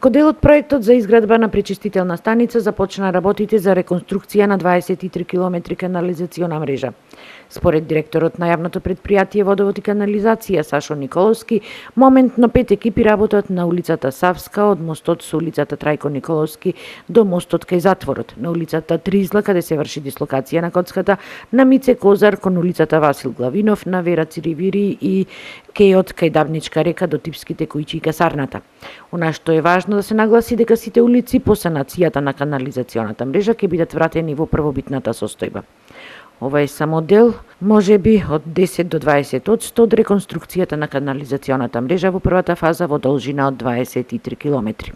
Како дел од проектот за изградба на пречистителна станица започна работите за реконструкција на 23 километри канализациона мрежа. Според директорот на јавното предпријатие Водовод и канализација Сашо Николовски, моментно 5 екипи работат на улицата Савска од мостот со улицата Трајко Николовски до мостот кај затворот, на улицата Тризла каде се врши дислокација на коцката, на Мице Козар кон улицата Васил Главинов, на Вера Циривири и кејот кај Давничка река до Типските кујчи и касарната. Она што е важно да се нагласи дека сите улици по санацијата на канализационата мрежа ќе бидат вратени во првобитната состојба. Ова е само дел, можеби од 10 до 20% од реконструкцијата на канализационата мрежа во првата фаза во должина од 23 километри.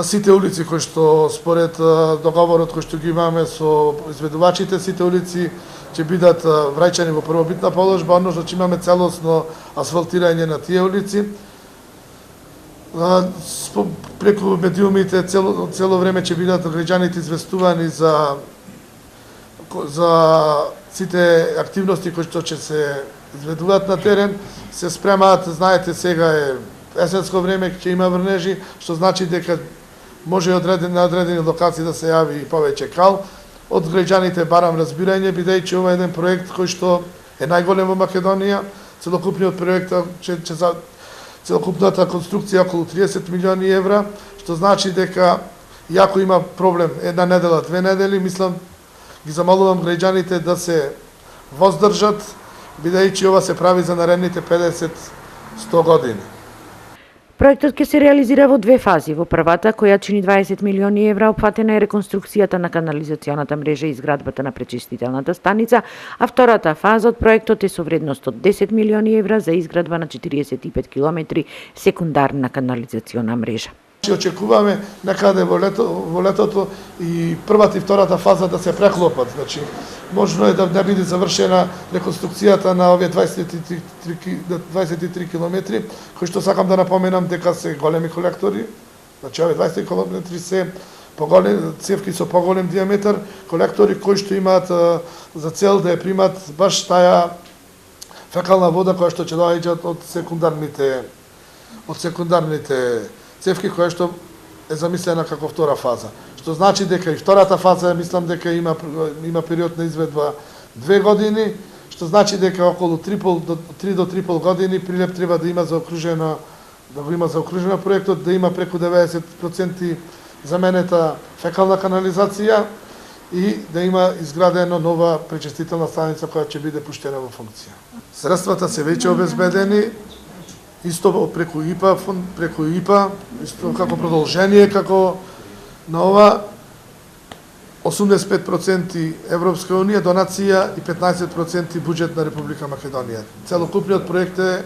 Сите улици кои што според договорот кој што ги имаме со изведувачите, сите улици ќе бидат враќани во првобитна положба, односно ќе имаме целосно асфалтирање на тие улици. Преку медиумите цело време ќе бидат граѓаните известувани за сите активности кои што ќе се изведуваат на терен, се спремаат, знаете, сега е есенско време, ќе има врнежи, што значи дека може на одредени локации да се јави и повеќе кал. Од граѓаните барам разбирање, бидејќи ова е еден проект кој што е најголем во Македонија. Целокупниот проект целокупната конструкција околу 30 милиони евра, што значи дека иако има проблем една недела, 2 недели, мислам, ги замолувам граѓаните да се воздржат, бидејќи ова се прави за наредните 50-100 години. Проектот ќе се реализира во 2 фази. Во првата, која чини 20 милиони евра, опфатена е реконструкцијата на канализационата мрежа и изградбата на пречистителната станица, а втората фаза од проектот е со вредност од 10 милиони евра за изградба на 45 километри секундарна канализациона мрежа. Очекуваме некаде во летото и првата и втората фаза да се преклопат. Значи, можно е да не биде завршена реконструкцијата на овие 23 километри, кои што сакам да напоменам дека се големи колектори. Значи, овие 20 километри се цевки со поголем диаметар, колектори кои што имаат за цел да ја примат баш таа фекална вода која што ќе доаѓа од секундарните цевки која што е замислена како втора фаза. Што значи дека и втората фаза, мислам дека има период на изведба 2 години, што значи дека околу 3 до 3,5 години Прилеп треба да има заокружено проектот, да има преку 90% заменета фекална канализација и да има изградена нова пречистителна станица која ќе биде пуштена во функција. Средствата се веќе обезбедени, исто преку ИПА, исто како продолжение, како на ова 85% Европска Унија донација и 15% буџет на Република Македонија. Целокупниот проект е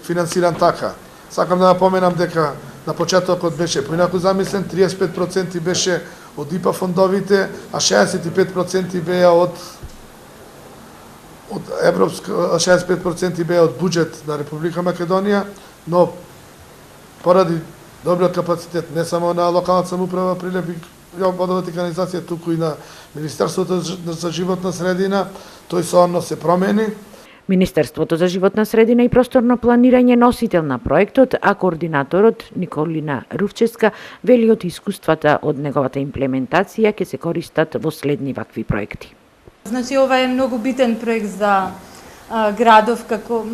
финансиран така. Сакам да напоменам дека на почетокот беше поинаку замислен, 35% беше од ИПА фондовите, а 65% беа од 65% беа од буџет на Република Македонија, но поради добриот капацитет не само на локалната самоуправа Прилеп и Водовод и канализација, туку и на Министерството за животна средина, тој соодно се промени. Министерството за животна средина и просторно планирање носител на проектот, а координаторот Николина Рувческа вели од искуствата од неговата имплементација ќе се користат во следни вакви проекти. Значи, ова е многу битен проект за градов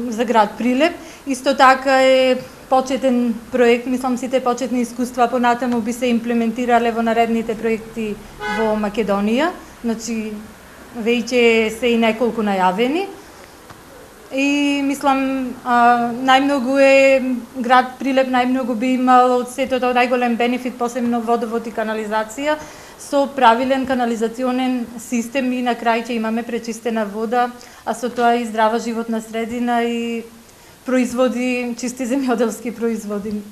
за град Прилеп. Исто така е почетен проект, мислам сите почетни искуства понатаму би се имплементирале во наредните проекти во Македонија. Значи, веќе се и неколку најавени. И мислам најмногу е град Прилеп најмногу би имал од сето најголем бенефит, посебно водовод и канализација, со правилен канализационен систем и на крај ќе имаме пречистена вода, а со тоа и здрава животна средина и чисти земјоделски производи.